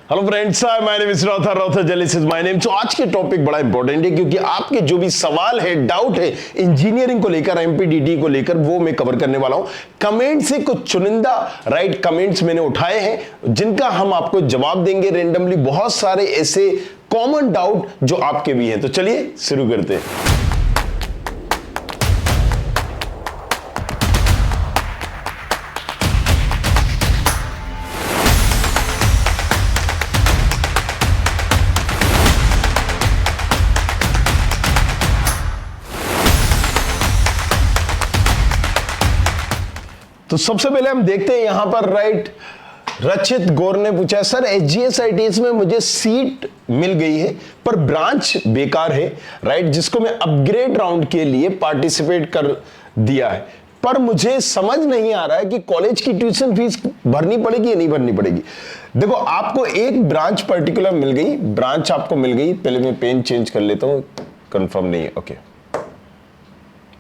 Hello friends, my name is राउथर जेलिस is my name. तो आज के टॉपिक बड़ा इंपॉर्टेंट है क्योंकि आपके जो भी सवाल है, डाउट है इंजीनियरिंग को लेकर, एमपीडीटी को लेकर, वो मैं कवर करने वाला हूं। कमेंट से कुछ चुनिंदा कमेंट्स मैंने उठाए हैं जिनका हम आपको जवाब देंगे रेंडमली। बहुत सारे ऐसे कॉमन डाउट जो आपके भी हैं, तो चलिए शुरू करते हैं। तो सबसे पहले हम देखते हैं यहां पर रचित गौर ने पूछा, सर एचजीएस आईटीएस में मुझे सीट मिल गई है पर ब्रांच बेकार है, जिसको मैं अपग्रेड राउंड के लिए पार्टिसिपेट कर दिया है, पर मुझे समझ नहीं आ रहा है कि कॉलेज की ट्यूशन फीस भरनी पड़ेगी या नहीं भरनी पड़ेगी। देखो, आपको एक ब्रांच पर्टिकुलर मिल गई, ब्रांच आपको मिल गई। पहले मैं पेन चेंज कर लेता हूं, कंफर्म नहीं है, ओके।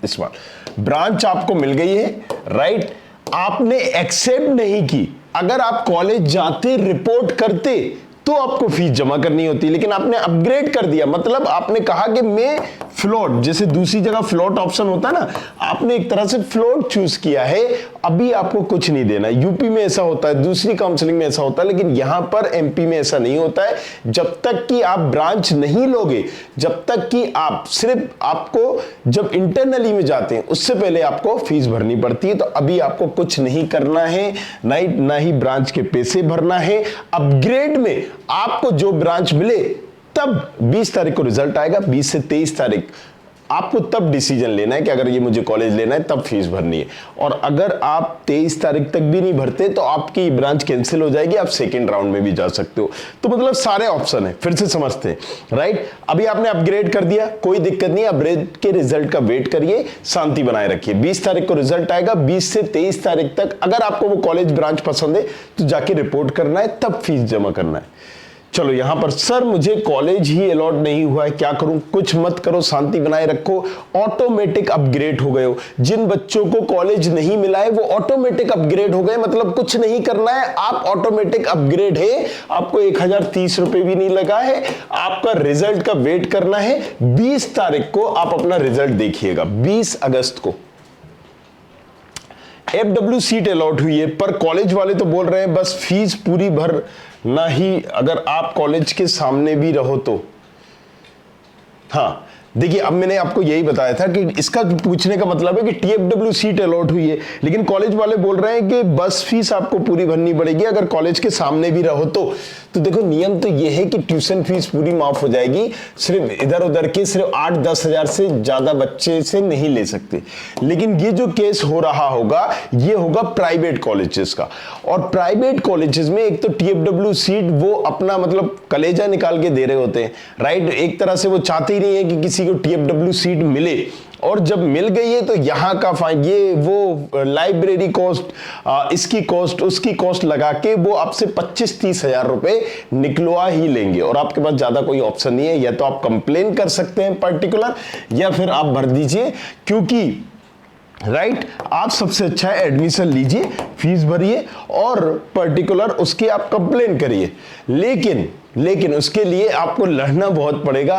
इस बार ब्रांच आपको मिल गई है, आपने एक्सेप्ट नहीं की। अगर आप कॉलेज जाते, रिपोर्ट करते तो आपको फीस जमा करनी होती, लेकिन आपने अपग्रेड कर दिया। मतलब आपने कहा कि मैं फ्लोट, जैसे दूसरी जगह फ्लोट ऑप्शन होता है ना, आपने एक तरह से फ्लोट चूज किया है, अभी आपको कुछ नहीं देना। यूपी में ऐसा होता है, दूसरी काउंसलिंग में ऐसा होता है, लेकिन यहां पर एमपी में ऐसा नहीं होता है। जब तक कि आप ब्रांच नहीं लोगे, जब तक कि आप सिर्फ, आपको जब इंटरनली में जाते हैं उससे पहले आपको फीस भरनी पड़ती है। तो अभी आपको कुछ नहीं करना है, ना ही ब्रांच के पैसे भरना है। अपग्रेड में आपको जो ब्रांच मिले, तब 20 तारीख को रिजल्ट आएगा, 20 से 23 तारीख आपको तब डिसीजन लेना है कि अगर ये मुझे कॉलेज लेना है तब फीस भरनी है। और अगर आप 23 तारीख तक भी नहीं भरते तो आपकी ब्रांच कैंसिल हो जाएगी, आप सेकेंड राउंड में भी जा सकते हो। तो मतलब सारे ऑप्शन है, फिर से समझते हैं। अभी आपने अपग्रेड कर दिया, कोई दिक्कत नहीं, अपग्रेड के रिजल्ट का वेट करिए, शांति बनाए रखिए। 20 तारीख को रिजल्ट आएगा, 20 से 23 तारीख तक अगर आपको वो कॉलेज ब्रांच पसंद है तो जाके रिपोर्ट करना है, तब फीस जमा करना है। चलो यहां पर, सर मुझे कॉलेज ही अलॉट नहीं हुआ है, क्या करूं? कुछ मत करो, शांति बनाए रखो, ऑटोमेटिक अपग्रेड हो गए हो। जिन बच्चों को कॉलेज नहीं मिला है वो ऑटोमेटिक अपग्रेड हो गए, मतलब कुछ नहीं करना है, आप ऑटोमेटिक अपग्रेड है। आपको 1030 रुपए भी नहीं लगा है, आपका रिजल्ट का वेट करना है। 20 तारीख को आप अपना रिजल्ट देखिएगा, 20 अगस्त को FW सीट अलॉट हुई है, पर कॉलेज वाले तो बोल रहे हैं बस फीस पूरी भर ना ही, अगर आप कॉलेज के सामने भी रहो तो। हाँ देखिए, अब मैंने आपको यही बताया था कि इसका पूछने का मतलब है कि TFW सीट अलॉट हुई है, लेकिन कॉलेज वाले बोल रहे हैं कि बस फीस आपको पूरी भरनी पड़ेगी अगर कॉलेज के सामने भी रहो तो। देखो, नियम तो यह है कि ट्यूशन फीस पूरी माफ हो जाएगी, सिर्फ इधर उधर के सिर्फ 8-10 हजार से ज्यादा बच्चे से नहीं ले सकते। लेकिन ये जो केस हो रहा होगा, ये होगा प्राइवेट कॉलेजेस का। और प्राइवेट कॉलेजेस में एक तो TFW सीट वो अपना मतलब कलेजा निकाल के दे रहे होते हैं, एक तरह से वो चाहते ही नहीं है कि किसी को TFW सीट मिले। और जब मिल गई है तो यहाँ का फाइन, ये वो लाइब्रेरी कॉस्ट, इसकी कॉस्ट, उसकी कॉस्ट लगा के वो आपसे 25-30 हजार रुपए निकलवा ही लेंगे। और आपके पास ज्यादा कोई ऑप्शन नहीं है, या तो आप कंप्लेन कर सकते हैं पर्टिकुलर, या फिर आप भर दीजिए, क्योंकि आप सबसे अच्छा है एडमिशन लीजिए, फीस भरिए और पर्टिकुलर उसकी आप कंप्लेन करिए। लेकिन उसके लिए आपको लड़ना बहुत पड़ेगा,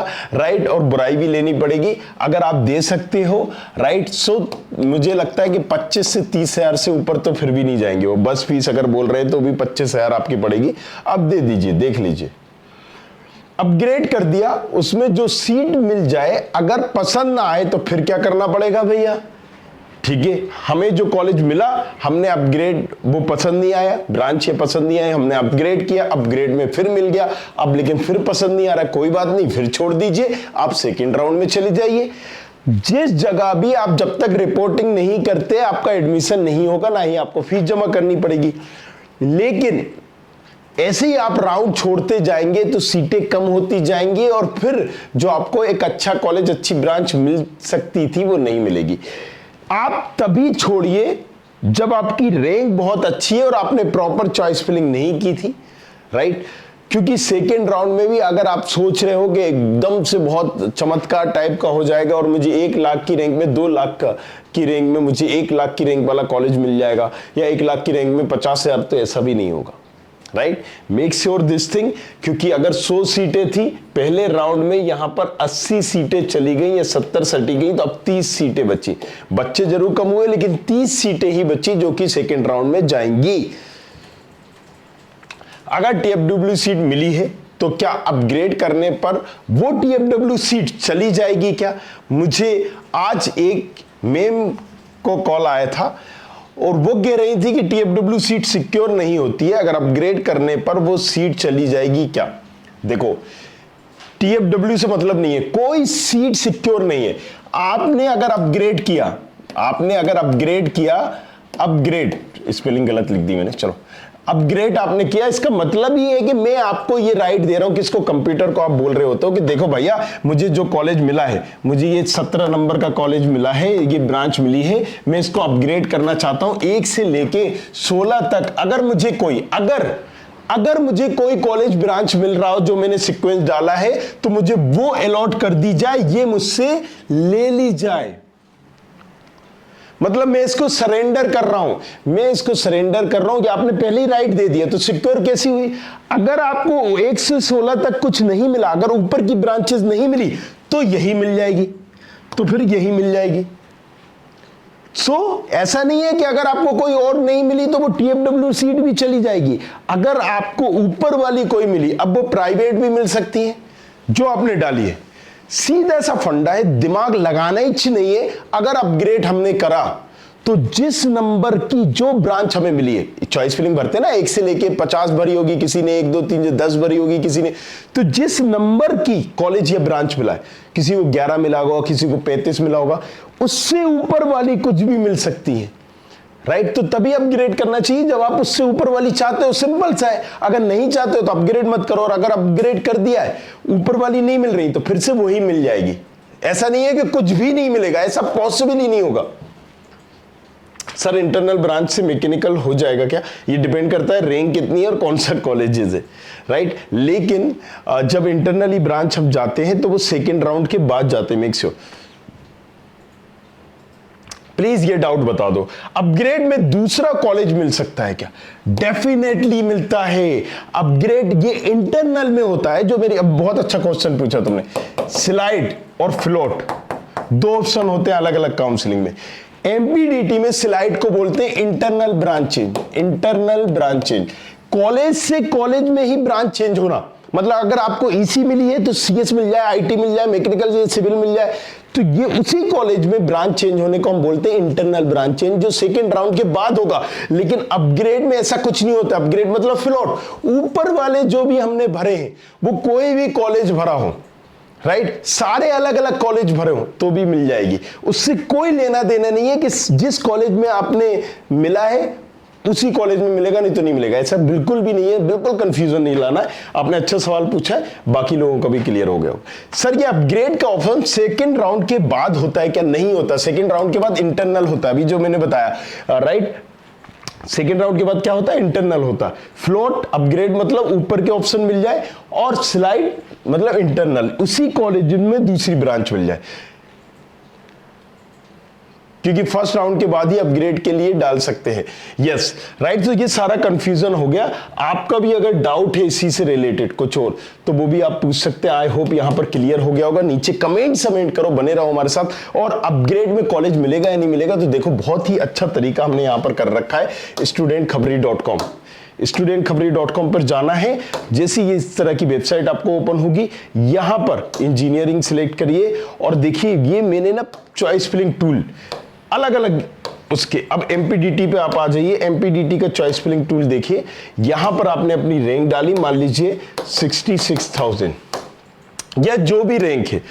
और बुराई भी लेनी पड़ेगी। अगर आप दे सकते हो, सो मुझे लगता है कि 25 से 30 हजार से ऊपर तो फिर भी नहीं जाएंगे वो। बस फीस अगर बोल रहे हैं तो भी 25 हजार आपकी पड़ेगी, आप दे दीजिए, देख लीजिए। अपग्रेड कर दिया, उसमें जो सीट मिल जाए, अगर पसंद ना आए तो फिर क्या करना पड़ेगा भैया? ठीक है, हमें जो कॉलेज मिला, हमने अपग्रेड, वो पसंद नहीं आया, ब्रांच ये पसंद नहीं आया, हमने अपग्रेड किया, अपग्रेड में फिर मिल गया, अब लेकिन फिर पसंद नहीं आ रहा, कोई बात नहीं, फिर छोड़ दीजिए, आप सेकंड राउंड में चले जाइए। जिस जगह भी आप जब तक रिपोर्टिंग नहीं करते, आपका एडमिशन नहीं होगा, ना ही आपको फीस जमा करनी पड़ेगी। लेकिन ऐसे ही आप राउंड छोड़ते जाएंगे तो सीटें कम होती जाएंगी, और फिर जो आपको एक अच्छा कॉलेज, अच्छी ब्रांच मिल सकती थी वो नहीं मिलेगी। आप तभी छोड़िए जब आपकी रैंक बहुत अच्छी है और आपने प्रॉपर चॉइस फिलिंग नहीं की थी, क्योंकि सेकेंड राउंड में भी अगर आप सोच रहे हो कि एकदम से बहुत चमत्कार टाइप का हो जाएगा और मुझे 1 लाख की रैंक में 2 लाख की रैंक में मुझे 1 लाख की रैंक वाला कॉलेज मिल जाएगा, या 1 लाख की रैंक में 50 हजार, तो ऐसा भी नहीं होगा। Right, make sure this thing, क्योंकि अगर 100 सीटें थी पहले राउंड में, यहां पर 80 सीटें चली गई या 70 सटी गई, तो अब 30 सीटें बची। बच्चे जरूर कम हुए लेकिन 30 सीटें ही बची जो कि सेकेंड राउंड में जाएंगी। अगर टीएफडब्ल्यू सीट मिली है तो क्या अपग्रेड करने पर वो टीएफडब्ल्यू सीट चली जाएगी क्या? मुझे आज एक मेम को कॉल आया था और वो कह रही थी कि टीएफडब्ल्यू सीट सिक्योर नहीं होती है, अगर अपग्रेड करने पर वो सीट चली जाएगी क्या? देखो, टीएफडब्ल्यू से मतलब नहीं है, कोई सीट सिक्योर नहीं है। आपने अगर अपग्रेड किया, अपग्रेड स्पेलिंग गलत लिख दी मैंने, चलो अपग्रेड आपने किया, इसका मतलब ये है कि मैं आपको ये राइट दे रहा हूं, किसको? कंप्यूटर को आप बोल रहे होते हो कि देखो भैया, मुझे जो कॉलेज मिला है, मुझे ये 17 नंबर का कॉलेज मिला है, ये ब्रांच मिली है, मैं इसको अपग्रेड करना चाहता हूं 1 से लेके 16 तक। अगर मुझे कोई कॉलेज ब्रांच मिल रहा हो जो मैंने सीक्वेंस डाला है, तो मुझे वो अलॉट कर दी जाए, ये मुझसे ले ली जाए। मतलब मैं इसको सरेंडर कर रहा हूं कि आपने पहले ही राइट दे दिया, तो सिक्योर कैसी हुई? अगर आपको 1 से 16 तक कुछ नहीं मिला, अगर ऊपर की ब्रांचेस नहीं मिली, तो यही मिल जाएगी, तो फिर यही मिल जाएगी। ऐसा नहीं है कि अगर आपको कोई और नहीं मिली तो वो टीएफडब्ल्यू सीट भी चली जाएगी। अगर आपको ऊपर वाली कोई मिली, अब वो प्राइवेट भी मिल सकती है जो आपने डाली है। सीधा सा फंडा है, दिमाग लगाना ही नहीं है। अगर अपग्रेड हमने करा तो जिस नंबर की जो ब्रांच हमें मिली है, चॉइस फिलिंग भरते ना, 1 से लेके 50 भरी होगी किसी ने, 1 2 3 10 भरी होगी किसी ने, तो जिस नंबर की कॉलेज या ब्रांच मिला है, किसी को 11 मिला होगा, किसी को 35 मिला होगा, उससे ऊपर वाली कुछ भी मिल सकती है, राइट? तो तभी अपग्रेड करना चाहिए जब आप उससे ऊपर वाली चाहते हो। सिंपल सा है, अगर नहीं चाहते हो तो अपग्रेड मत करो, और अगर अपग्रेड कर दिया है, ऊपर वाली नहीं मिल रही, तो फिर से वही मिल जाएगी। ऐसा नहीं है कि कुछ भी नहीं मिलेगा, ऐसा पॉसिबल ही नहीं होगा। सर इंटरनल ब्रांच से मैकेनिकल हो जाएगा क्या? ये डिपेंड करता है रैंक कितनी है और कौन सा कॉलेजेस है, राइट? लेकिन जब इंटरनली ब्रांच हम जाते हैं तो वो सेकेंड राउंड के बाद जाते हैं। मेक श्योर, प्लीज ये डाउट बता दो, अपग्रेड में दूसरा कॉलेज मिल सकता है क्या? डेफिनेटली मिलता है। अपग्रेड ये इंटरनल में होता है। जो मेरी, अब बहुत अच्छा क्वेश्चन पूछा तुमने, स्लाइड और फ्लोट 2 ऑप्शन होते हैं अलग अलग काउंसलिंग में। एमपीडीटी में स्लाइड को बोलते हैं इंटरनल ब्रांच चेंज, कॉलेज से कॉलेज में ही ब्रांच चेंज होना। मतलब अगर आपको ईसी मिली है तो सीएस मिल जाए, आईटी मिल जाए, मैकेनिकल से सिविल मिल जाए, तो ये उसी कॉलेज में ब्रांच चेंज होने को हम बोलते हैं इंटरनल ब्रांच चेंज, जो सेकंड राउंड के बाद होगा। लेकिन अपग्रेड में ऐसा कुछ नहीं होता। अपग्रेड मतलब फ्लोट, ऊपर वाले जो भी हमने भरे हैं वो कोई भी कॉलेज भरा हो, राइट, सारे अलग अलग कॉलेज भरे हो तो भी मिल जाएगी। उससे कोई लेना देना नहीं है कि जिस कॉलेज में आपने मिला है उसी कॉलेज में मिलेगा, नहीं तो नहीं मिलेगा। ऐसा बिल्कुल भी नहीं है, बिल्कुल कंफ्यूजन नहीं लाना है। आपने अच्छा सवाल पूछा है, बाकी लोगों का भी क्लियर हो गया हो। सर ये अपग्रेड का ऑप्शन सेकंड राउंड के बाद होता है क्या? नहीं होता। सेकंड राउंड के बाद इंटरनल होता है, अभी जो मैंने बताया, राइट? सेकेंड राउंड के बाद क्या होता है? इंटरनल होता है। फ्लोट अपग्रेड मतलब ऊपर के ऑप्शन मिल जाए, और स्लाइड मतलब इंटरनल, उसी कॉलेज में दूसरी ब्रांच मिल जाए, क्योंकि फर्स्ट राउंड के बाद ही अपग्रेड के लिए डाल सकते हैं। Yes, right. तो ये सारा कंफ्यूजन हो गया। आपका भी अगर डाउट है इसी से रिलेटेड कुछ और, तो वो भी आप पूछ सकते हैं। आई होप यहां पर क्लियर हो गया होगा। नीचे कमेंट करो, बने रहो हमारे साथ। और अपग्रेड में कॉलेज मिलेगा या नहीं मिलेगा, तो देखो बहुत ही अच्छा तरीका हमने यहां पर कर रखा है, studentkhabari.com। studentkhabari.com पर जाना है। जैसे ये इस तरह की वेबसाइट आपको ओपन होगी, यहां पर इंजीनियरिंग सिलेक्ट करिए और देखिए ये मैंने ना चॉइस फिलिंग टूल अलग अलग उसके, अब एमपीडीटी पे आप आ जाइए। एमपीडीटी का चॉइस फिलिंग टूल देखिए, यहां पर आपने अपनी रैंक डाली, मान लीजिए 66,000 या जो भी रैंक है,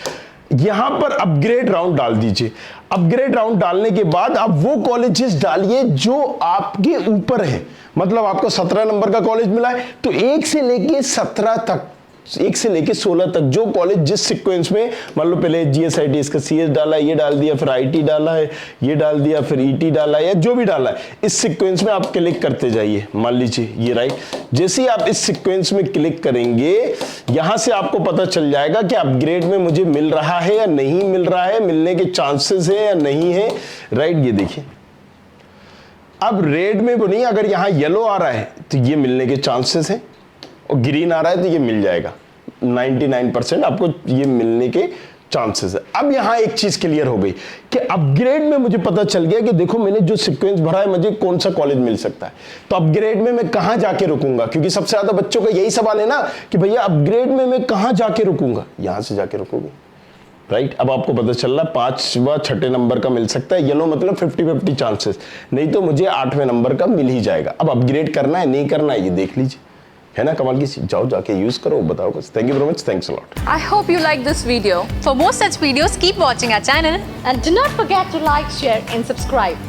यहां पर अपग्रेड राउंड डाल दीजिए। अपग्रेड राउंड डालने के बाद आप वो कॉलेजेस डालिए जो आपके ऊपर है। मतलब आपको 17 नंबर का कॉलेज मिला है, तो 1 से लेके 17 तक, 1 से लेके 16 तक जो कॉलेज जिस सीक्वेंस में, मान लो पहले जीएसआईटी इसका सीएस डाला, ये डाल दिया, फिर आईटी डाला है, ये डाल दिया, फिर ईटी डाला है, या जो भी डाला है, इस सीक्वेंस में आप क्लिक करते जाइए। मान लीजिए ये राइट, जैसे ही आप इस सीक्वेंस में क्लिक करेंगे, यहां से आपको पता चल जाएगा कि अपग्रेड में मुझे मिल रहा है या नहीं मिल रहा है, मिलने के चांसेस है या नहीं है, राइट। ये देखिए अब रेड में वो नहीं, अगर यहाँ येलो आ रहा है तो ये मिलने के चांसेस हैं, और ग्रीन आ रहा है तो ये मिल जाएगा। 99% आपको ये मिलने के चांसेस है। अब यहां एक चीज क्लियर हो गई कि अपग्रेड में मुझे पता चल गया कि देखो मैंने जो सीक्वेंस भरा है मुझे कौन सा कॉलेज मिल सकता है। तो अपग्रेड में मैं कहां जाके रुकूंगा, क्योंकि सबसे ज्यादा बच्चों का यही सवाल है ना कि भैया अपग्रेड में मैं कहां जाके रुकूंगा, यहां से जाके रुकूंगा, राइट। अब आपको पता चल रहा है 5 व 6 नंबर का मिल सकता है, येलो मतलब 50-50 चांसेस, नहीं तो मुझे 8वें नंबर का मिल ही जाएगा। अब अपग्रेड करना है नहीं करना है ये देख लीजिए, है ना कमाल की चीज। जाओ जाके यूज करो, बताओ कुछ। Thank you very much, thanks a lot. I hope you like this video. For more such videos, keep watching our channel. And do not forget to like, share and subscribe.